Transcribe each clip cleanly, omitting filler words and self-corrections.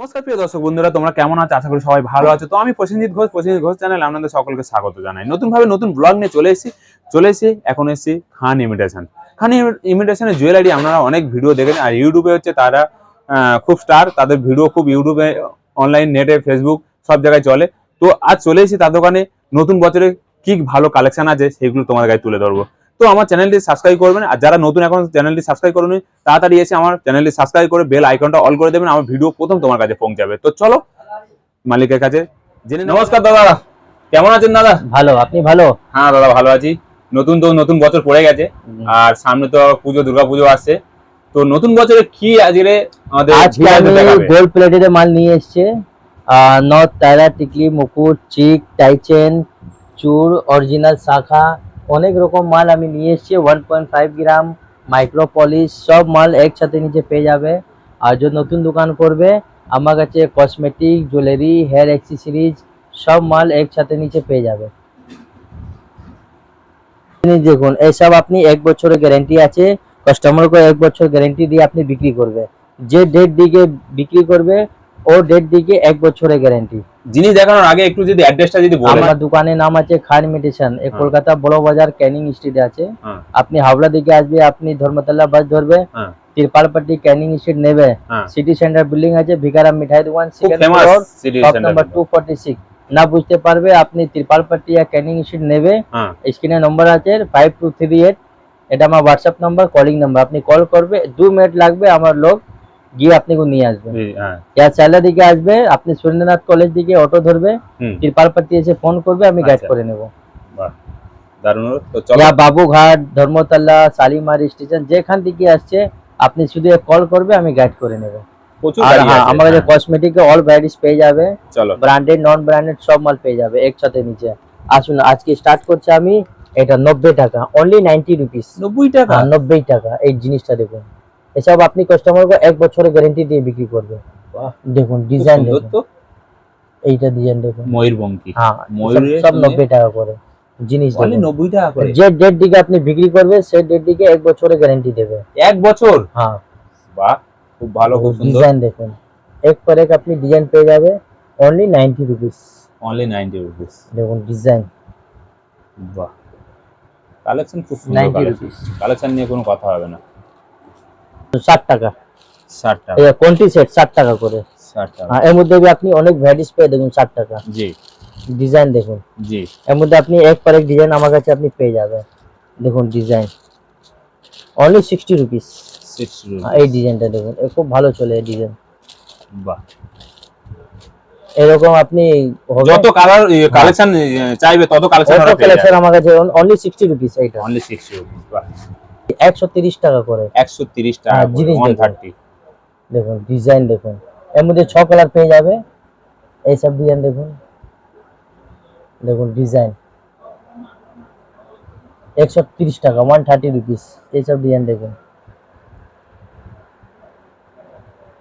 নমস্কার প্রিয় দর্শক বন্ধুরা, তোমরা কেমন আছো? আশা করি সবাই ভালো আছো। তো আমি প্রসেনজিৎ ঘোষ চ্যানেলে আপনাদের সকলকে স্বাগত জানাই। নতুন ব্লগ নিয়ে চলে এসেছি। এখন এসেছি খান ইমিটেশনের জুয়েলারি। আপনারা অনেক ভিডিও দেখেছেন, আর ইউটিউবে হচ্ছে তারা খুব স্টার, তাদের ভিডিও খুব ইউটিউবে, অনলাইন, নেটে, ফেসবুক সব জায়গায় চলে। তো আজ চলে এসেছি তাদের দোকানে। নতুন বছরে কি ভালো কালেকশন আছে সেগুলো তোমাদের কাছে তুলে ধরবো। তো আমার চ্যানেলটি সাবস্ক্রাইব করবেন, আর যারা নতুন এখন চ্যানেলটি সাবস্ক্রাইব করেনি তাড়াতাড়ি এসে আমার চ্যানেলটি সাবস্ক্রাইব করে বেল আইকনটা অল করে দেবেন। আমার ভিডিও প্রথম তোমার কাছে পৌঁছাবে। তো চলো মালিকের কাছে জেনে। নমস্কার দাদা, কেমন আছেন দাদা? ভালো, আপনি ভালো? হ্যাঁ দাদা, ভালো আছি। নতুন বছর পড়ে গেছে, আর সামনে তো পুজো, দুর্গা পুজো আসছে। তো নতুন বছরে কি আজকে আমাদের গোল্ড প্লেটেড মাল নিয়ে এসেছে। নথ, টায়রা, টিকলি, মুকুট, চিক, টাইচেন, চূড়, অরিজিনাল শাখা, অনেক রকম মাল আমি নিয়ে এসেছি। 1.5 গ্রাম মাইক্রো পলিশ, সব মাল একসাথে নিচে পেয়ে যাবে। আর যে নতুন দোকান করবে আমার কাছে কসমেটিক, জুয়েলারি, হেয়ার অ্যাক্সেসরিজ সব মাল একসাথে নিচে পেয়ে যাবে। দেখুন, এইসব আপনি 1 বছরের গ্যারান্টি আছে। কাস্টমারকে 1 বছর গ্যারান্টি দিয়ে আপনি বিক্রি করবে। যে ডেট দিকে বিক্রি করবে ও ডেট দিকে 1 বছরের গ্যারান্টি। জিনিস দেখানোর আগে একটু যদি অ্যাড্রেসটা যদি বলেন। আমার দোকানের নাম আছে খান ইমিটেশন, কলকাতা বড় বাজার ক্যানিং স্ট্রিটে আছে। আপনি হাওড়া দিকে আসবে, আপনি ধর্মতলা বাস ধরবে, তিরপালপট্টি ক্যানিং স্ট্রিট নেবে, সিটি সেন্টার বিল্ডিং আছে, ভিকারাম মিঠাই দোকান, সেকেন্ড ফ্লোর, শপ নাম্বার 246। না বুঝতে পারবে আপনি তিরপালপট্টি या ক্যানিং স্ট্রিট নেবে, স্ক্রিনে নম্বর আছে 5238। এটা আমার হোয়াটসঅ্যাপ নাম্বার, কলিং নাম্বার। আপনি কল করবে, 2 মিনিট লাগবে, আমার লোক গিয়ে আপনি को নিয়ে আসবে। চাইলা দিকে আসবে, আপনি সুরেন্দ্রনাথ কলেজ দিকে অটো ধরবে, তিরপালপট্টি এসে ফোন করবে, আমি গাইড করে নেব। বাবুঘাট, ধর্মতলা, শালিমার স্টেশন যেখান থেকে আসছে আপনি শুধু কল করবে, আমি গাইড করে নেব। আর হ্যাঁ, আমার কাছে কসমেটিক অল ভ্যারাইটিস পেয়ে যাবে, ব্র্যান্ডেড নন ব্র্যান্ডেড সব মাল পেয়ে যাবে একসাথে নিচে। আসুন, আজকে স্টার্ট করছে আমি। এটা 90 টাকা, অনলি 90 রুপিস। 90 টাকা? 90 টাকা। এই জিনিসটা দেখুন, এসব আপনি কাস্টমারকে 1 বছরের গ্যারান্টি দিয়ে বিক্রি করবে। দেখুন ডিজাইন, দেখুন এইটা ডিজাইন দেখুন, ময়ূরপঙ্খী। হ্যাঁ, সব 90 টাকা করে জিনিস। অনলি 90 টাকা করে। যে ডেট দিকে আপনি বিক্রি করবে সেই ডেট দিকে 1 বছরের গ্যারান্টি দেবে। 1 বছর? হ্যাঁ। বাহ, খুব ভালো, খুব সুন্দর ডিজাইন দেখুন, এক পর এক আপনি ডিজাইন পেয়ে যাবে। Only 90 rupees. Only 90 rupees. দেখুন ডিজাইন। বাহ, কালেকশন খুব সুন্দর। কালেকশন নিয়ে কোনো কথা হবে না। 60 টাকা। 60 টাকা। এই কোনটি সেট 60 টাকা করে। 60 টাকা। হ্যাঁ, এর মধ্যে আপনি অনেক ভ্যারাইটিস পেয়ে দেখুন। 60 টাকা। জি। ডিজাইন দেখুন। জি। এর মধ্যে আপনি এক পর এক ডিজাইন আমার কাছে আপনি পেয়ে যাবেন। দেখুন ডিজাইন অনলি 60 রুপিস। 60 রুপিস। এই ডিজাইনটা দেখুন, খুব ভালো চলে এই ডিজাইন। বাহ, এরকম আপনি যত কালার কালেকশন চাইবে তত কালেকশন আমার কাছে অনলি 60 রুপিস। এইটা অনলি 60 রুপিস। বাহ, 130 টাকা করে। 130 টাকা করে 130। দেখুন ডিজাইন দেখুন, এর মধ্যে 6 কালার পেয়ে যাবে। এই সব ডিজাইন দেখুন, দেখুন ডিজাইন 130 টাকা, 130 রুপিস। এই সব ডিজাইন দেখুন।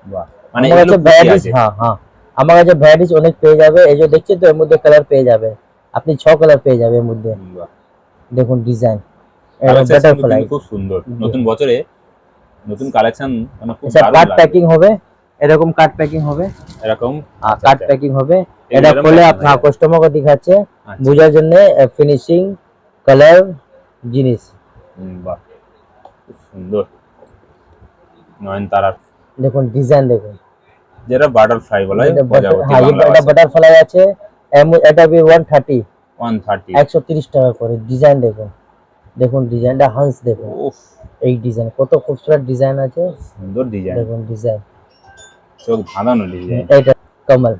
বাহ, মানে এগুলো ভ্যারাইটিস। হ্যাঁ হ্যাঁ, আমার কাছে ভ্যারাইটিস অনেক পেয়ে যাবে। এই যে দেখছেন তো, এর মধ্যে কালার পেয়ে যাবে আপনি 6 কালার পেয়ে যাবে এর মধ্যে। দেখুন ডিজাইন, বাটারফ্লাই খুব সুন্দর। নতুন বছরে নতুন কালেকশন, মানে খুব দারুণ। কার্ড প্যাকিং হবে, এরকম কার্ড প্যাকিং হবে, এরকম কার্ড প্যাকিং হবে। এটা খুলে আপনার কাস্টমারকে দেখাচ্ছে বোঝার জন্য, ফিনিশিং, কালার জিনিস। বাহ, খুব সুন্দর। নয়নতারা দেখুন ডিজাইন দেখুন, যেটা বাটারফ্লাই বলা হয়। হ্যাঁ, এটা বাটারফ্লাই আছে। এটা বি 130 130 টাকা করে। ডিজাইন দেখুন, দেখুন ডিজাইনটা হান্স দেখুন। এই ডিজাইন কত খুবসুরত ডিজাইন আছে, সুন্দর ডিজাইন। দেখুন ডিজাইন, চোখ ধাঁধানো ডিজাইন। এটা কমল।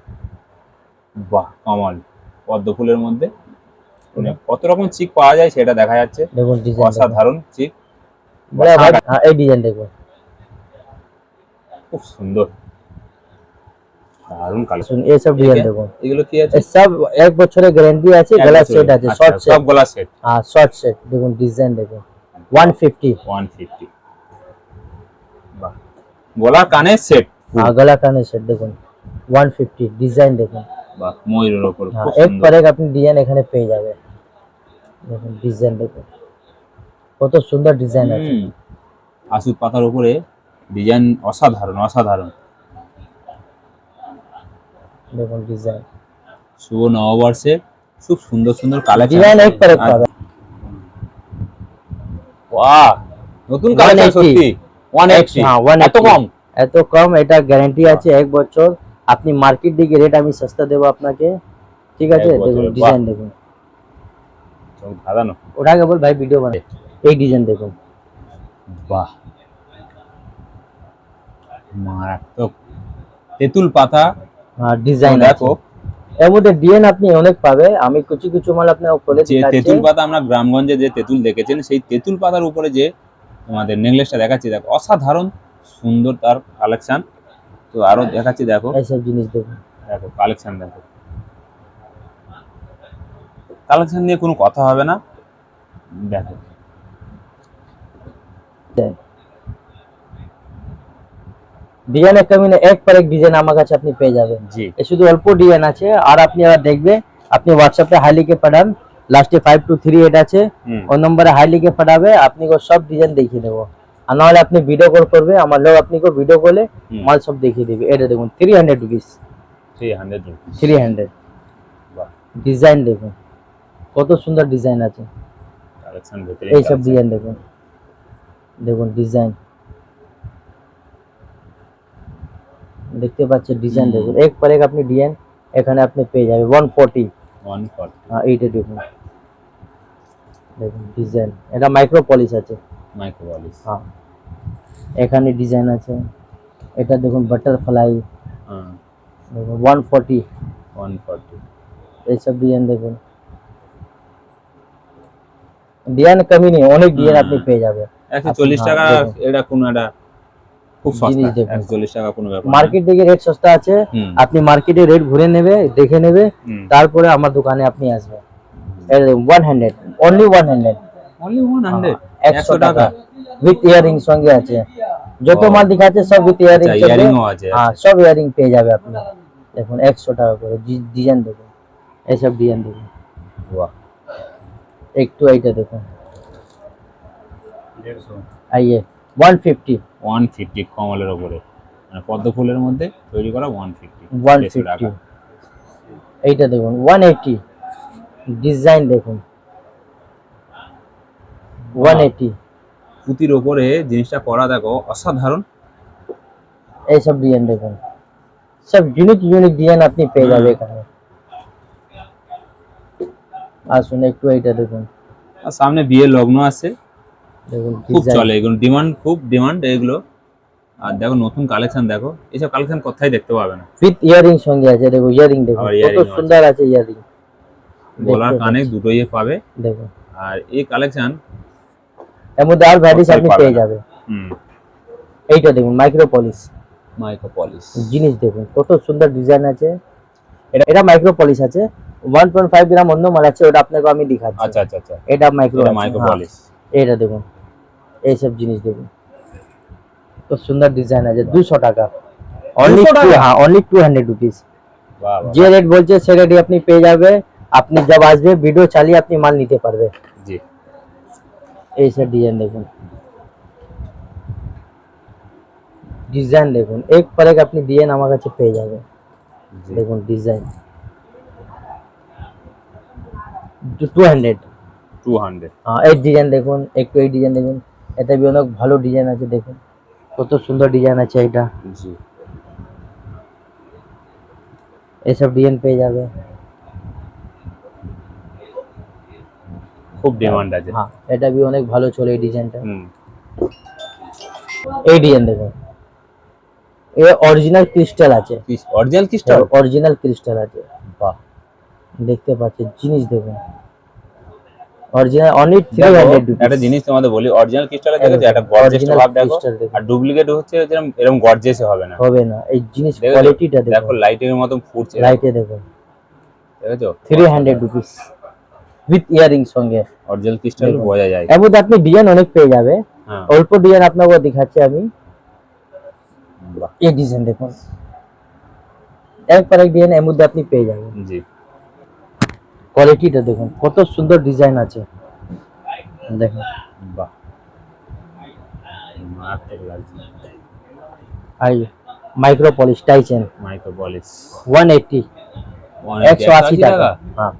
বাহ, কমল পদ্ম ফুলের মধ্যে কত রকম চিক পাওয়া যায় সেটা দেখা যাচ্ছে। দেখুন ডিজাইন অসাধারণ চিক। হ্যাঁ, এই ডিজাইন দেখুন, খুব সুন্দর, দারুণ কালেকশন। এই সব ডিজাইন দেখুন। এগুলো কি আছে? সব 1 বছরের গ্যারান্টি আছে। গলা সেট আছে, শর্ট সেট, সব গলা সেট। হ্যাঁ, শর্ট সেট। দেখুন ডিজাইন দেখুন, 150। বাহ, গলা কানের সেট। হ্যাঁ, গলা কানের সেট দেখুন 150। ডিজাইন দেখুন। বাহ, ময়ূরের উপর খুব এক সুন্দর। পর এক আপনি ডিজাইন এখানে পেয়ে যাবে। দেখুন ডিজাইন দেখুন, কত সুন্দর ডিজাইন আছে। আসুদ পাতার উপরে ডিজাইন অসাধারণ, অসাধারণ। দেখুন ডিজাইন, শুভ নববর্ষে খুব সুন্দর সুন্দর কালেকশন। ডিজাইন এক পর এক পাবেন। বাহ, নতুন কালেকশন 180 সত্যি 180। হ্যাঁ, এত কম? এত কম, এটা গ্যারান্টি আছে 1 বছর। আপনি মার্কেট দিকে রেট আমি সস্তা দেবো আপনাকে, ঠিক আছে? 1 দেখুন বছরের, ডিজাইন দেখুন, চোখ ধাঁধানো। ওটাকে বল ভাই ভিডিও বানাই। এই ডিজাইন দেখুন, বাহ, মারাত্মক তেঁতুল পাতা। হ্যাঁ ডিজাইন দেখো, দেখো, এর মধ্যে ডিজাইন আপনি অনেক পাবে। আমি কিছু কিছু মাল আপনাকে খুলে যে দেখাচ্ছি। তেঁতুল পাতা আমরা গ্রামগঞ্জে যে তেঁতুল দেখেছেন, সেই তেঁতুল পাতার উপরে যে তোমাদের নেকলেসটা দেখাচ্ছি, দেখো অসাধারণ সুন্দর তার কালেকশন। তো আরো দেখাচ্ছি, দেখো এইসব জিনিস দেখুন, দেখো কালেকশন, দেখো কালেকশন নিয়ে কোনো কথা হবে না। দেখো ডিজাইনের কমি নেই, এক পর এক ডিজাইন আমার কাছে আপনি পেয়ে যাবেন। জি, এ শুধু অল্প ডিজাইন আছে। আর আপনি আবার দেখবে, আপনি হোয়াটসঅ্যাপে হাই লিখে পাঠান, লাস্টে 523 আছে, ওই নম্বরে হাই লিখে পাঠাবে, আপনি সব ডিজাইন দেখিয়ে দেবো। আর নাহলে আপনি ভিডিও কল করবে, আমার লোক আপনি ভিডিও কলে মাল সব দেখিয়ে দেবে। এটা দেখুন 300 রুপিস, 300 রুপিস। 300। বাহ, ডিজাইন দেখুন কত সুন্দর ডিজাইন আছে, কালেকশন ভিতরে এইসব ডিজাইন দেখুন, দেখুন ডিজাইন দেখতে পাচ্ছেন, ডিজাইন দেখুন এক পর এক আপনি ডিজাইন এখানে আপনি পেয়ে যাবে। 140। 140। হ্যাঁ এইটা দেখুন, দেখুন ডিজাইন, এটা মাইক্রো পলিশ আছে। Micro polish. হ্যাঁ এখানে ডিজাইন আছে, এটা দেখুন বাটারফ্লাই, হ্যাঁ, দেখুন 140। 140। এইসব ডিজাইন দেখুন, ডিজাইন কমি নেই, অনেক ডিজাইন আপনি পেয়ে যাবে। 140 টাকা এটা কোন একটা খুব জিনিস সস্তা। দেখুন। 140 টাকা কোনো ব্যাপার না। মার্কেট থেকে রেট সস্তা আছে, আপনি মার্কেটে রেট ঘুরে নেবে, দেখে নেবে, তারপরে আমার দোকানে আপনি আসবেন। 100, অনলি 100, only 100, 100 টাকা উইথ ইয়ারিং সঙ্গে আছে। যত মাল দেখাচ্ছে সব উইথ ইয়ারিং আচ্ছা, সঙ্গে। ইয়ারিংও আছে। হ্যাঁ সব ইয়ারিং পেয়ে যাবে আপনি। দেখুন 100 টাকা করে ডিজাইন দেখুন, এইসব ডিজাইন দেখুন। বাহ, একটু এইটা দেখুন, আইয়ে 150। 150 কমলের উপরে, মানে পদ্ম ফুলের মধ্যে তৈরি করা 150। 150। এইটা দেখুন 180, ডিজাইন দেখুন 180। পুঁতির উপরে জিনিসটা করা দেখো অসাধারণ। এইসব ডিজাইন দেখুন, সব ইউনিক ইউনিক ডিজাইন আপনি পেয়ে যাবে এখানে। আসুন একটু এইটা দেখুন, আর সামনে বিয়ের লগ্ন আছে, দেখুন খুব ডিজাইন, চলে এগুলো, ডিমান্ড, খুব ডিমান্ড এগুলো। আর দেখো নতুন কালেকশন, দেখো এইসব কালেকশন কোথায় দেখতে পাবে না। উইথ ইয়ারিং সঙ্গে আছে, দেখো ইয়ারিং দেখুন আবার কত earring আছে। সুন্দর আছে ইয়ারিং, গলার কানে দুটোই পাবে। দেখুন। আর এই কালেকশন এর মধ্যে আর ভ্যারাইটিস কোথায় আপনি পাবে পেয়ে না। যাবে। এইটা দেখুন মাইক্রো পলিশ, মাইক্রো পলিশ জিনিস দেখুন কত সুন্দর ডিজাইন আছে। এটা মাইক্রো পলিশ আছে, 1.5 গ্রাম অন্য মাল আছে, ওটা আপনাকে আমি দেখাচ্ছি। আচ্ছা আচ্ছা আচ্ছা, এটা মাইক্রো মাইক্রো পলিশ। এটা দেখুন, এইসব জিনিস দেখুন তো সুন্দর ডিজাইন আছে। 200 টাকা অনলি। হ্যাঁ অনলি 200 রুপিস। বাহ বাহ, যে রেট বলছে সে রেটই আপনি পেয়ে যাবে। আপনি জব আসবে ভিডিও চালিয়ে আপনি মাল নিতে পারবে। জি, এইসব ডিজাইন দেখুন, ডিজাইন দেখুন এক পর এক আপনি ডিজাইন আমার কাছে পেয়ে যাবে। জি। দেখুন ডিজাইন 200। 200। হ্যাঁ এই ডিজাইন দেখুন, একটু এই ডিজাইন দেখুন, এটা বি অনেক ভালো ডিজাইন আছে। দেখুন কত সুন্দর ডিজাইন আছে এটা। জি, এইসব ডিজাইন পেয়ে যাবে। খুব ডিমান্ড আছে। হ্যাঁ এটা বি অনেক ভালো চলে এই ডিজাইনটা। হুম, এই ডিজাইন দেখুন, এ অরিজিনাল ক্রিস্টাল আছে, অরিজিনাল ক্রিস্টাল। অরিজিনাল ক্রিস্টাল আছে। বাহ, দেখতে পাচ্ছেন জিনিস দেখুন, অরিজিনাল অনলি 300 রুপিস। একটা জিনিস তোমাদের বলি, অরিজিনাল ক্রিস্টালে দেখেছো একটা গর্জিয়াস ভাব দেখো, আর ডুপ্লিকেট হচ্ছে যেরকম এরকম গর্জিয়াস হবে না। হবে না, এই জিনিস দেখেছো? কোয়ালিটিটা দেখো দেখুন, লাইটের মতন ফুটছে, লাইটে দেখুন দেখেছো? 300 রুপিস উইথ ইয়ারিং সঙ্গে। অরিজিনাল ক্রিস্টাল দেখুন। বোঝা যায়। এর মধ্যে আপনি ডিজাইন অনেক পেয়ে যাবে। হ্যাঁ, অল্প ডিজাইন আপনাকে দেখাচ্ছি আমি। বাহ, এই ডিজাইন দেখুন, এক পর এক ডিজাইন এর মধ্যে আপনি পেয়ে যাবেন। জি, কোয়ালিটিটা দেখুন কত সুন্দর ডিজাইন আছে। দেখুন বাহ, মারাত্মক লাগছে। I micro polish টাইচেন micro polish 180। 180 টাকা। হ্যাঁ,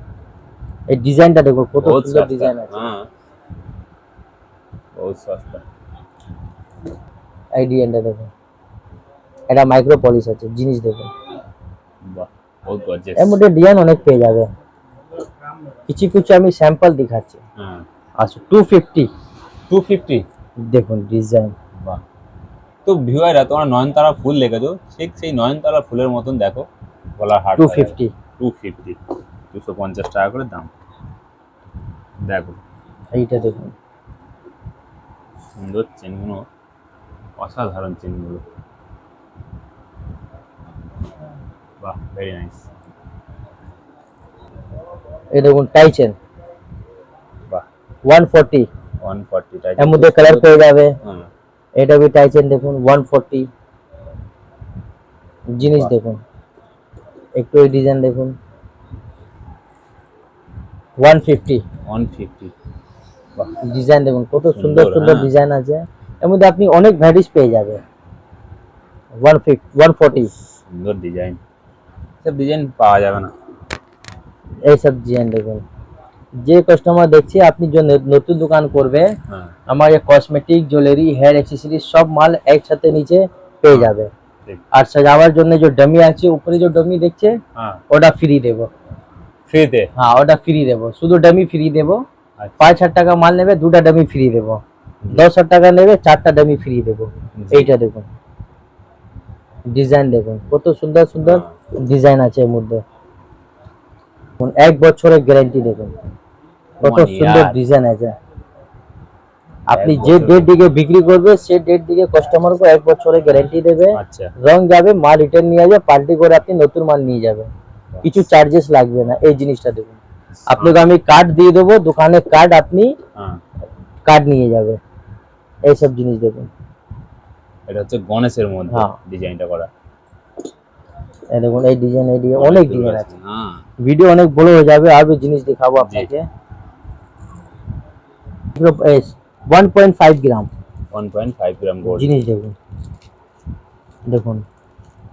এই ডিজাইনটা দেখো কত बहुत সুন্দর सस्ता ডিজাইন আছে। हाँ बहुत सस्ता এই ডিজাইনটা দেখো, এটা মাইক্রো পলিশ আছে, জিনিস দেখো। वाह बहुत गॉर्जियस এর মধ্যে ডিজাইন অনেক পেয়ে যাবে, কিছু কিছু আমি স্যাম্পল দেখাচ্ছি। हाँ আচ্ছা 250 250 দেখুন ডিজাইন। বাহ। তো ভিউয়াররা তোমরা নয়নতারা ফুল দেখেছো, ঠিক সেই নয়নতারা ফুলের মতন দেখো গলার হার 250 250 250 টাকা করে দাম। দেখো এইটা দেখুন, সুন্দর চেনগুলো, অসাধারণ চেনগুলো, বাহ ভেরি নাইস। এই দেখুন টাইচেন বাহ 140, 140 টাকা এর মধ্যে কালার পেয়ে যাবে। হ্যাঁ এটা भी টাইচেন দেখুন 140, জিনিস বাহ। দেখুন, একটু এই ডিজাইন দেখুন 150, 150 বাহ ডিজাইন দেখুন কত সুন্দর সুন্দর, সুন্দর হ্যাঁ। ডিজাইন আছে। এর মধ্যে আপনি অনেক ভ্যারাইটিস পেয়ে যাবে। 150 140 সুন্দর ডিজাইন, সব ডিজাইন পাওয়া যাবে না। এইসব ডিজাইন দেখুন। যে কাস্টমার দেখছে আপনি যে নতুন দোকান করবে, হ্যাঁ আমার ये কসমেটিক জুয়েলারি হেয়ার অ্যাক্সেসরিজ সব মাল একসাথে নিচে পেয়ে যাবে। ঠিক আর সাজাবার জন্য যে ডমি আছে উপরে যে ডমি দেখছে হ্যাঁ ওটা ফ্রি দেব। ফ্রিতে হ্যাঁ ওটা ফ্রি দেব, শুধু ডমি ফ্রি দেব। আচ্ছা 5,000 টাকা মাল নেবে দুটা ডমি ফ্রি দেব, 10,000 টাকা নেবে 4টা ডমি ফ্রি দেব। এইটা দেখুন ডিজাইন দেখুন কত সুন্দর সুন্দর ডিজাইন আছে এর মধ্যে। 1 বছরের গ্যারান্টি দেখুন কত 1 সুন্দর year। ডিজাইন আছে। আপনি 1 যে বছর। ডেট দিকে বিক্রি করবে সেই ডেট দিকে কাস্টমার को 1 বছরের গ্যারান্টি দেবে। আচ্ছা রং যাবে, মাল রিটার্ন নিয়ে যাবে, পাল্টি করে আপনি নতুন মাল নিয়ে যাবে, কিছু চার্জেস লাগবে না। এই জিনিসটা দেখুন, আপনাকে আমি কার্ড দিয়ে দেবো, দোকানে কার্ড আপনি হ্যাঁ কার্ড নিয়ে যাবে। এইসব জিনিস দেখুন। এটা হচ্ছে গণেশের মধ্যে হ্যাঁ। ডিজাইনটা করা। এই দেখুন এই ডিজাইন অনেক ডিজাইন আছে। হ্যাঁ ভিডিও অনেক বড় হয়ে যাবে, আরো জিনিস দেখাবো আপনাকে। 1.5 গ্রাম 1.5 গ্রাম গোল্ড জিনিস দেখুন, দেখুন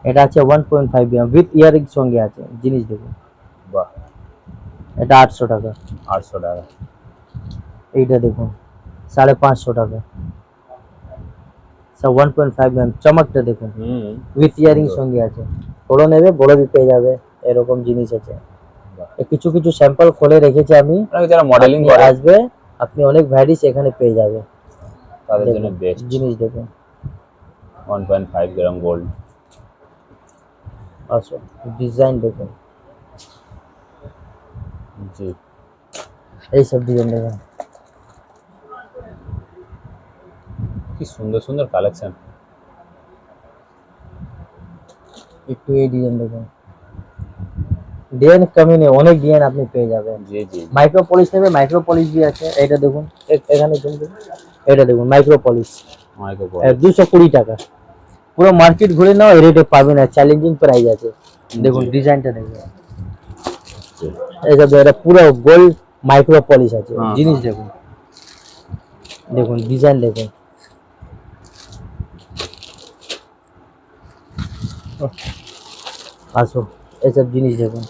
এটা আছে 1.5 গ্রাম উইথ ইয়ারিং সঙ্গে আছে, জিনিস দেখুন। বাহ এটা 800 টাকা। 800 টাকা এইটা দেখুন 550 টাকা। সব 1.5 গ্রাম চমকটা দেখুন হুম উইথ ইয়ারিং সুন্দর। সঙ্গে আছে। বড় নেবে বড় বি পেয়ে যাবে, এরকম জিনিস আছে। বাহ। এই কিছু কিছু স্যাম্পল খুলে রেখেছি আমি, আপনারা যারা মডেলিং আপনি করে আসবে আপনি অনেক ভ্যারাইটিস এখানে পেয়ে যাবে। তাদের জন্য দেখুন, বেস্ট। জিনিস দেখুন। 1.5 গ্রাম গোল্ড আচ্ছা ডিজাইন দেখুন, জি এই সব ডিজাইন দেখুন। কি সুন্দর সুন্দর কালেকশন। একটু এই ডিজাইন দেখুন, ডিজাইন কমই নেই, অনেক ডিজাইন আপনি পেয়ে যাবেন। জি জি মাইক্রো পলিশ নেবে, মাইক্রো পলিশ भी আছে। এটা দেখুন এখানে দেখুন, এটা দেখুন মাইক্রো পলিশ মাইক্রো 220 টাকা। পুরো মার্কেট ঘুরে নাও এই রেটে পাবে না, চ্যালেঞ্জিং প্রাইস আছে। দেখুন ডিজাইনটা দেখুন, এই যে এটা পুরো গোল্ড মাইক্রো পলিশ আছে, হ্যাঁ, জিনিস দেখুন। দেখুন ডিজাইন দেখুন, আসো এইসব জিনিস দেখুন।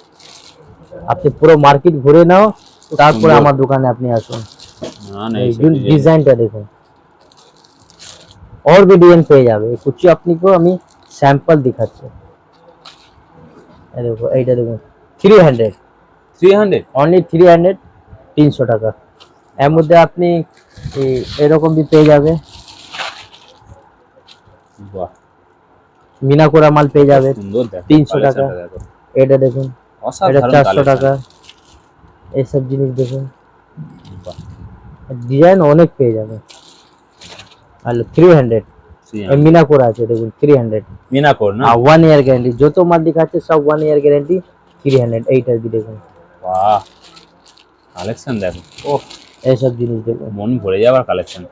আপনি পুরো মার্কেট ঘুরে নাও, তারপরে সুন্দর। আমার দোকানে আপনি আসুন। না না এই এই সব ডিজাইন ডিজাইনটা দেখুন, और भी डिजाइन পেয়ে যাবে। कुछ আপনি को আমি স্যাম্পল দেখাচ্ছি। এই দেখো এইটা দেখুন 300, 300 অনলি 300, 300 টাকা। এর মধ্যে আপনি এরকম भी পেয়ে যাবে, বাহ মিনা কোরা মাল পেয়ে যাবে সুন্দর দেখো 300 টাকা। কালেকশনটা দেখো এটা দেখুন, এটা অসাধারণ 400 কালেকশন। টাকা। এইসব জিনিস দেখুন, বাহ ডিজাইন অনেক পেয়ে যাবে। আর 300 300 মিনা কোরা আছে দেখুন 300। মিনাকোর না 1 ইয়ার গ্যারান্টি, যত মাল দিখাচ্ছে সব 1 ইয়ার গ্যারান্টি 300। এইটার भी দেখুন, বাহ কালেকশন দেখো ওহ এইসব জিনিস দেখুন। মন ভরে যাবার কালেকশন।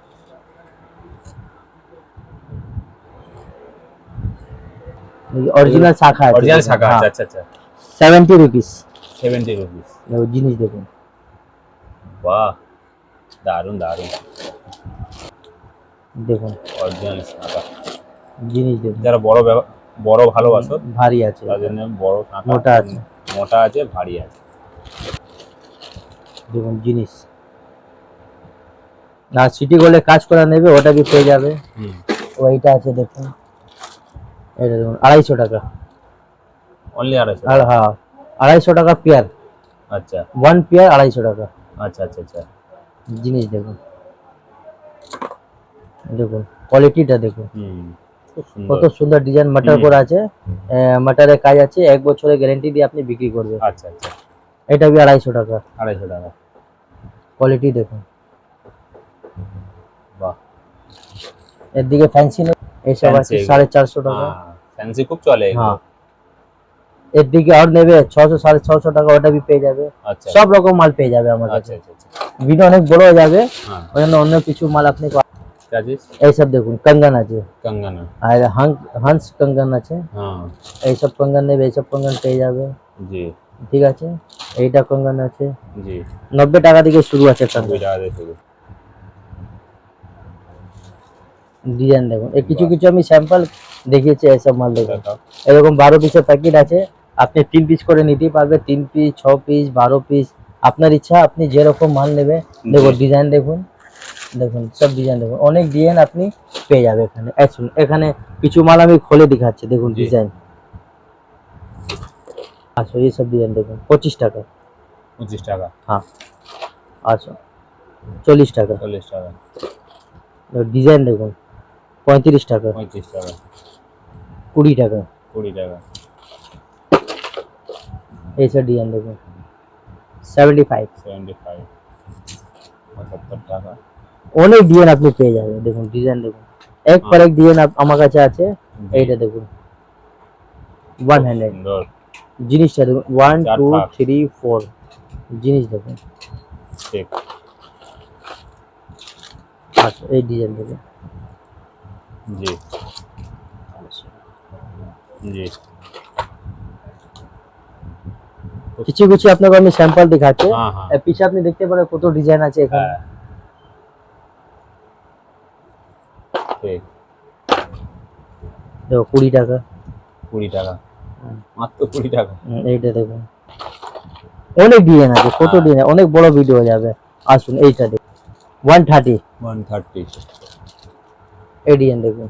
অরিজিনাল শাখা আছে, অরিজিনাল শাখা হ্যাঁ, আচ্ছা আচ্ছা 70 রুপিস। 70 রুপিস জিনিস দেখুন, বাহ দারুন দারুন দেখুন অরিজিনাল শাখা। জিনিস দেখুন, যারা বড় ভালোবাসো ভারী আছে, তাদের জন্য বড় শাখা মোটা আছে। মোটা আছে, ভারী আছে। দেখুন জিনিস, না সিটি গোল্ডে কাজ করা নেবে ওটা भी পেয়ে যাবে। ওইটা আছে দেখুন, এটা দেখুন 250 টাকা, অনলি 250 আর টাকা। হ্যাঁ 250 টাকা পেয়ার, আচ্ছা 1 পেয়ার 250 টাকা। আচ্ছা আচ্ছা আচ্ছা। জিনিস দেখুন, দেখুন কোয়ালিটিটা দেখুন, খুব সুন্দর। কত সুন্দর ডিজাইন মাটার করা আছে, মাটারের কাজ আছে, 1 বছরের গ্যারান্টি দিয়ে আপনি বিক্রি করবেন। আচ্ছা আচ্ছা। এটা भी 250 টাকা। 250 টাকা। কোয়ালিটি দেখুন, বাহ, এদিকে ফ্যান্সি নেই, এইসব আছে 450 টাকা। ফ্যান্সি খুব চলে এগুলো। হ্যাঁ, এদিকে আর নেবে 600 650 টাকা, ওটা भी পেয়ে যাবে। আচ্ছা সব রকম মাল পেয়ে যাবে আমার আচ্ছা কাছে। আচ্ছা আচ্ছা। ভিডিও অনেক বড় হয়ে যাবে, হ্যাঁ, ওই জন্য অন্য কিছু মাল আপনি চার্জেস। এইসব দেখুন कंगन আছে, कंगना। আর হান্স कंगन আছে, হ্যাঁ এইসব कंगन নেবে, এইসব कंगन পেয়ে যাবে। জি ঠিক আছে, এইটা कंगन আছে, জি। 90 টাকা থেকে শুরু আছে कंगन। 2 টাকা দিয়ে শুরু। ডিজাইন দেখুন, এই কিছু কিছু আমি স্যাম্পল দেখিয়েছি, এইসব মাল দেখুন। দেখাও। এরকম 12 পিসের প্যাকেট আছে, আপনি 3 পিস করে নিতেই পারবে, 3 পিস 6 পিস 12 পিস, আপনার ইচ্ছা, আপনি যেরকম মাল নেবে। দেখুন ডিজাইন দেখুন, দেখুন সব ডিজাইন দেখুন, অনেক ডিজাইন আপনি পেয়ে যাবে এখানে। শুনুন, এখানে কিছু মাল আমি খুলে দেখাচ্ছি, দেখুন জি। ডিজাইন। আচ্ছা এই সব ডিজাইন দেখুন 25 টাকা। 25 টাকা। হ্যাঁ আচ্ছা 40 টাকা। 40 টাকা। ডিজাইন দেখুন 35 টাকা, 35 টাকা। 20 টাকা। 20 টাকা। এইসব ডিজাইন দেখুন 75। 75। 75 টাকা। অনেক ডিজাইন আপনি পেয়ে যাবেন, দেখুন ডিজাইন দেখুন, এক পর এক ডিজাইন আমার কাছে আছে। এইটা দেখুন 100। সুন্দর। জিনিসটা দেখুন 1 চার 2 থাক। 3 4, জিনিস দেখুন। ঠিক। আচ্ছা এই ডিজাইন দেখুন, জি জি। কিছু কিছু আপনাকে আমি স্যাম্পল দেখাচ্ছি। হ্যাঁ হ্যাঁ। এর পিছে আপনি দেখতে পারেন কত ডিজাইন আছে এখানে। হ্যাঁ ঠিক। দেখো 20 টাকা। 20 টাকা, মাত্র 20 টাকা। এইটা দেখুন, অনেক ডিজাইন আছে, কত ডিজাইন, অনেক বড় ভিডিও হয়ে যাবে। আসুন এইটা দেখুন 130। 130। এই ডিজাইন দেখুন,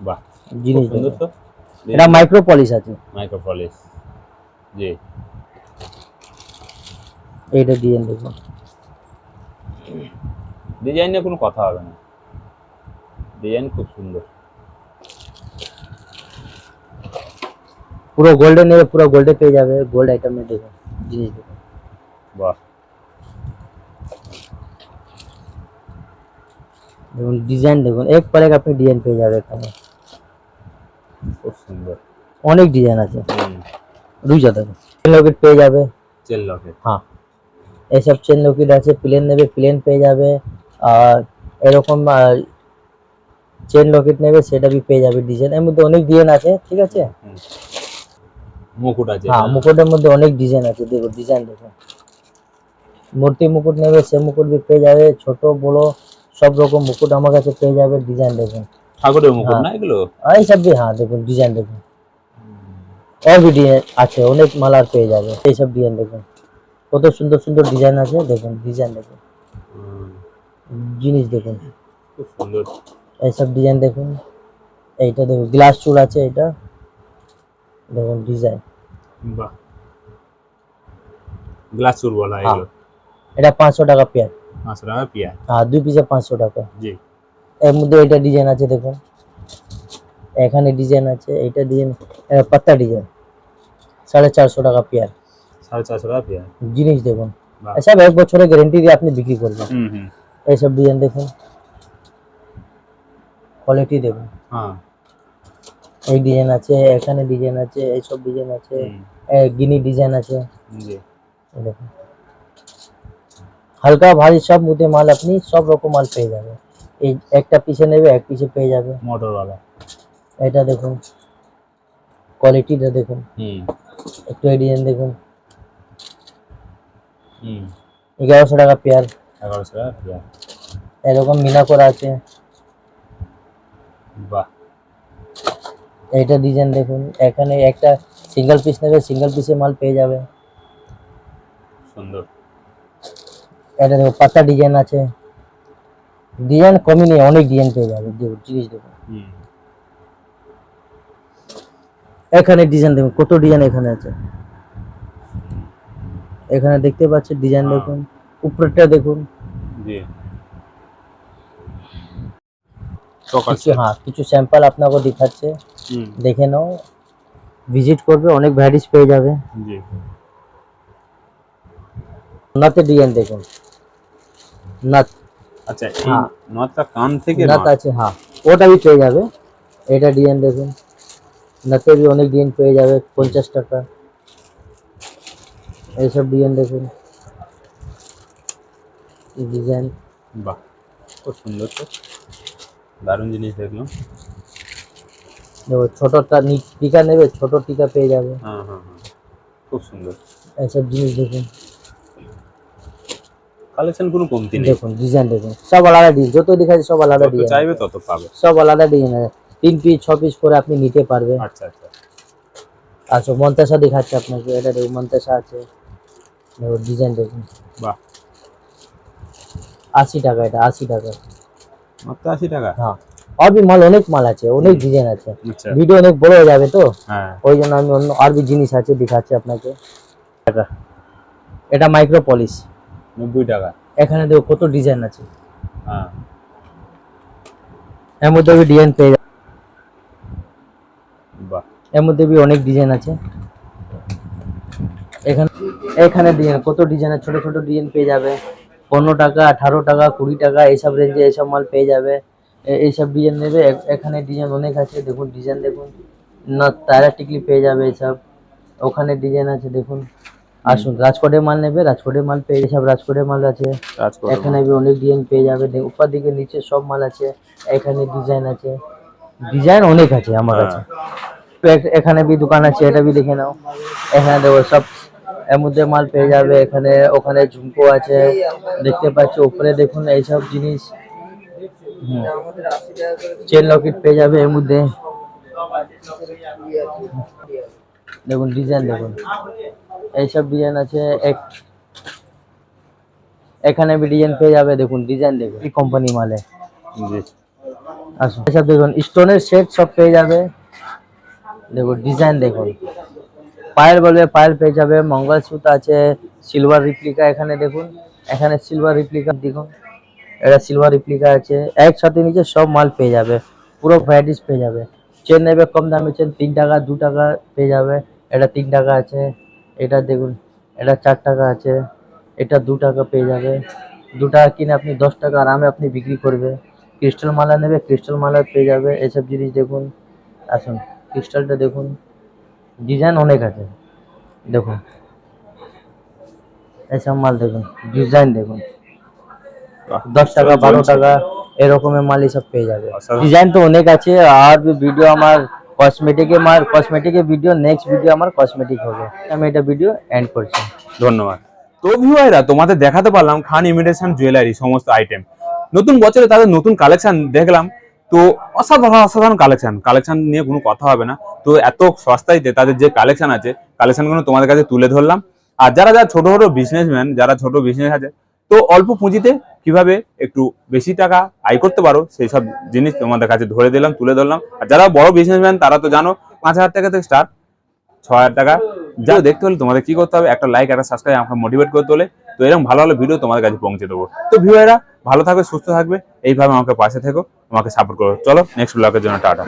বাহ, জিনিস সুন্দর দেখুন, তো। এটা মাইক্রো পলিশ আছে। Micro polish. জি। এইটা ডিজাইন দেখুন, ডিজাইন নিয়ে কোনো কথা হবে না, ডিজাইন খুব সুন্দর। পুরো গোল্ডেন নেবে, পুরো গোল্ডে পেয়ে যাবে, গোল্ড আইটেম में দেখুন, জিনিস দেখুন। বাহ, দেখুন ডিজাইন দেখুন, এক পর এক আপনি ডিজাইন পেয়ে যাবে এখানে, খুব সুন্দর। অনেক ডিজাইন আছে। রুজা দেখুন, চেন লকেট পেয়ে যাবে। চেন লকেট। হ্যাঁ এইসব চেন লকেট আছে, প্লেন নেবে প্লেন পেয়ে যাবে, আর এরকম চেন লকেট নেবে সেটা भी পেয়ে যাবে। ডিজাইন এর মধ্যে অনেক ডিজাইন আছে, ঠিক আছে। মুকুট আছে। হ্যাঁ মুকুটের মধ্যে অনেক ডিজাইন আছে, দেখুন ডিজাইন দেখুন। মূর্তি মুকুট নেবে সে মুকুট भी পেয়ে যাবে, ছোট বড় সব রকম মুকুট আমার কাছে পেয়ে যাবে। ডিজাইন দেখুন, ঠাকুরের মুকুট না এগুলো? এই সব भी, হ্যাঁ দেখুন ডিজাইন দেখুন, और भी ডিজাইন আছে, অনেক মাল আর পেয়ে যাবে। এই সব ডিজাইন দেখুন, কত সুন্দর সুন্দর ডিজাইন আছে, দেখুন ডিজাইন দেখুন, জিনিস দেখুন, খুব সুন্দর। এই সব ডিজাইন দেখুন। এইটা দেখুন গ্লাস চুল আছে, এটা দেখুন ডিজাইন। বাহ, গ্লাস চুল বলা এগুলো। এটা 500 টাকা পেয়ার। 500 টাকা পিয়া। হ্যাঁ 2 পিসে 500 টাকা। জি। এর মধ্যে এটা ডিজাইন আছে দেখুন, এখানে ডিজাইন আছে, এইটা ডিজাইন পাত্তা ডিজাইন 450 টাকা পেয়ার। 450 টাকা পিয়া। জিনিস দেখুন, বাহ। এসব 1 বছরের গ্যারান্টি দিয়ে আপনি বিক্রি করবেন। হুম। এইসব ডিজাইন দেখুন, কোয়ালিটি দেখুন। হ্যাঁ এই ডিজাইন আছে, এখানে ডিজাইন আছে, এইসব ডিজাইন আছে, গিনি ডিজাইন আছে। জি। এই দেখুন হালকা ভারী সব মুদ্দে মাল, আপনি সব রকম মাল পেয়ে যাবে। এই একটা পিসে নেবে এক পিসে পেয়ে যাবে। মোটর वाला। এটা দেখুন, কোয়ালিটিটা দেখুন, একটু এই ডিজাইন দেখুন। 1100 টাকা পেয়ার। 1100 টাকা পেয়ার। এরকম মিনা করা আছে। বাহ, এইটা ডিজাইন দেখুন, এখানে একটা সিঙ্গেল পিস নেবে সিঙ্গেল পিসে মাল পেয়ে যাবে। সুন্দর। এটা দেখো পাতা ডিজাইন আছে, ডিজাইন কমই নেই, অনেক ডিজাইন পেয়ে যাবে। দেখো জিনিস দেখো, এখানে ডিজাইন দেখুন কত ডিজাইন এখানে আছে, এখানে দেখতে পাচ্ছেন ডিজাইন দেখুন, উপরেরটা দেখুন। জি কিছু স্যাম্পল আপনাকে দেখাচ্ছে, দেখে নাও, ভিজিট করবে, অনেক ভ্যারাইটিস পেয়ে যাবে। জি নথের ডিজাইন দেখুন, নথ। আচ্ছা এই নথটা কান থেকে নথ আছে, হ্যাঁ ওটা भी পেয়ে যাবে। এটা ডিজাইন দেখুন, নথে भी অনেক ডিজাইন পেয়ে যাবে 50 টাকা। এইসব ডিজাইন দেখুন, এই ডিজাইন। বাহ খুব সুন্দর, তো দারুণ জিনিস দেখলাম। দেখো ছোটটা টিকা নেবে, ছোট টিকা পেয়ে যাবে। হ্যাঁ হ্যাঁ হ্যাঁ, খুব সুন্দর। এইসব জিনিস দেখুন, কালেকশন কোনো কমতি নেই। দেখুন ডিজাইন দেখুন, সব আলাদা ডিজাইন, যত দেখাচ্ছে সব আলাদা যত ডিজাইন, চাইবে তত পাবে, সব আলাদা ডিজাইন আছে। 3 পিস 6 পিস করে আপনি নিতে পারবে। আচ্ছা আচ্ছা। আচ্ছা মন্তাসা দেখাচ্ছে আপনাকে, এটা দেখুন মন্তাসা আছে, দেখো ডিজাইন দেখুন। বাহ 80 টাকা, এটা 80 টাকা। মাত্র 80 টাকা? হ্যাঁ, আর भी মাল, অনেক মাল আছে, অনেক ডিজাইন আছে। আচ্ছা ভিডিও অনেক বড় হয়ে যাবে তো, হ্যাঁ ওই জন্য আমি অন্য আর भी জিনিস আছে দেখাচ্ছি আপনাকে। টাকা, এটা মাইক্রো পলিশ 90 টাকা। এখানে দেখো কত ডিজাইন আছে, হ্যাঁ এর মধ্যে भी ডিজাইন পেয়ে যাবে, বাহ এর মধ্যে भी অনেক ডিজাইন আছে। এখানে ডিজাইন কত ডিজাইন আছে, ছোট ছোট ডিজাইন পেয়ে যাবে। 15 টাকা 18 টাকা 20 টাকা এইসব রেঞ্জে এইসব মাল পেয়ে যাবে। এইসব ডিজাইন নেবে, এখানে ডিজাইন অনেক আছে, দেখুন ডিজাইন দেখুন না, তারা টিকলি পেয়ে যাবে এইসব। ওখানে ডিজাইন আছে দেখুন। আসুন রাজকোটের মাল নেবে, রাজকোটের মাল পেয়ে, সব রাজকোটের মাল আছে। এখানে भी অনেক ডিজাইন পেয়ে যাবে, উপর দিকে নিচে সব মাল আছে। এখানে ডিজাইন আছে, ডিজাইন অনেক আছে আমার কাছে। এখানে भी দোকান আছে, এটা भी দেখে নাও। এখানে দেখো সব এর মধ্যে মাল পেয়ে যাবে। এখানে ওখানে ঝুমকো আছে, দেখতে পাচ্ছ উপরে দেখুন এইসব জিনিস। চেন লকেট পেয়ে যাবে এর মধ্যে, দেখুন ডিজাইন দেখুন, এইসব ডিজাইন আছে। এখানে भी ডিজাইন পেয়ে যাবে, দেখুন ডিজাইন দেখুন, এই কোম্পানি মালে। জি আসুন এইসব দেখুন, স্টোনের সেট সব পেয়ে যাবে। দেখুন ডিজাইন দেখুন, পায়েল বলবে পায়েল পেয়ে যাবে, মঙ্গলসূত্র আছে, সিলভার রিপ্লিকা। এখানে দেখুন, এখানে সিলভার রিপ্লিকা দেখুন, এটা সিলভার রিপ্লিকা আছে। একসাথে নিচে সব মাল পেয়ে যাবে, পুরো ভ্যারাইটিস পেয়ে যাবে। চেন নেবে কম দামে চেন 3 টাকা 2 টাকা পেয়ে যাবে। এটা 3 টাকা আছে, এটা দেখুন এটা 4 টাকা আছে, এটা 2 টাকা পেয়ে যাবে। 2 টাকা কিনে আপনি 10 টাকা আরামে আপনি বিক্রি করবে। ক্রিস্টাল মালা নেবে, ক্রিস্টাল মালা পেয়ে যাবে। এইসব জিনিস দেখুন, আসুন ক্রিস্টালটা দেখুন, ডিজাইন অনেক আছে দেখুন। এইসব মাল দেখুন, ডিজাইন দেখুন, 10 টাকা 12 টাকা এরকমের মাল সব পেয়ে যাবে। ডিজাইন তো অনেক আছে। আর ভিডিও আমার কসমেটিকের ভিডিও, নেক্সট ভিডিও আমার কসমেটিক হবে। আমি এটা ভিডিও এন্ড করছি, ধন্যবাদ। তো ভিউয়াররা তোমাদের দেখাতে পারলাম খান ইমিটেশন জুয়েলারি সমস্ত আইটেম। নতুন বছরে তাদের নতুন কালেকশন দেখলাম, তো অসাধারণ কালেকশন নিয়ে কোনো কথা হবে না। তো এত সস্তাইতে তাদের যে কালেকশন আছে, কালেকশনগুলো তোমাদের কাছে তুলে ধরলাম। আর যারা ছোট ছোট বিজনেসম্যান, যারা ছোট বিজনেস আছে, তো অল্প পুঁজিতে কিভাবে একটু বেশি টাকা আয় করতে পারো সেই সব জিনিস তোমাদের কাছে তুলে ধরলাম। আর যারা বড় বিজনেসম্যান তারা তো জানো 5,000 টাকা থেকে স্টার্ট, 6,000 টাকা। যা দেখতে হলে তোমাদের কি করতে হবে, একটা লাইক একটা সাবস্ক্রাইব আমাকে মোটিভেট করতে হলে। তো এরকম ভালো ভালো ভিডিও তোমাদের কাছে পৌঁছে দেবো। তো ভিউয়াররা ভালো থাকবে, সুস্থ থাকবে, এইভাবে আমাকে পাশে থেকো, আমাকে সাপোর্ট করো। চলো নেক্সট ব্লগের জন্য টাটা।